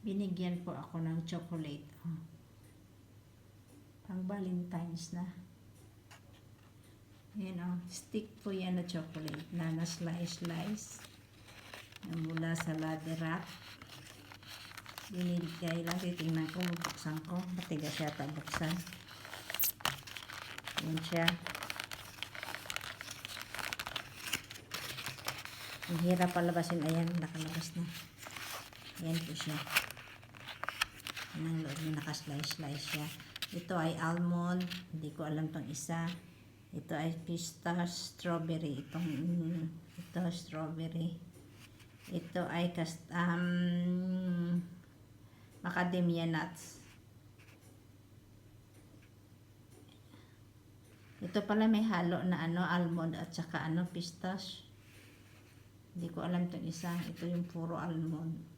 binigyan po ako ng chocolate. Pang Valentine's na. Yan stick po yan na chocolate na slice na mula sa ladder wrap. Binigay lang, titingnan ko, buksan ko. Matigas siya buksan. Yan siya. Ang hirap palabasin. Ayan, nakalabas na. Ayan po siya. Yan ang loob niya, nakaslice siya. Ito ay almond. Hindi ko alam tong isa. Ito ay pistache, strawberry. Ito strawberry. Ito ay macadamia nuts. Ito pala may halo na almond at saka pistache. Hindi ko alam tong isa. Ito yung puro almond.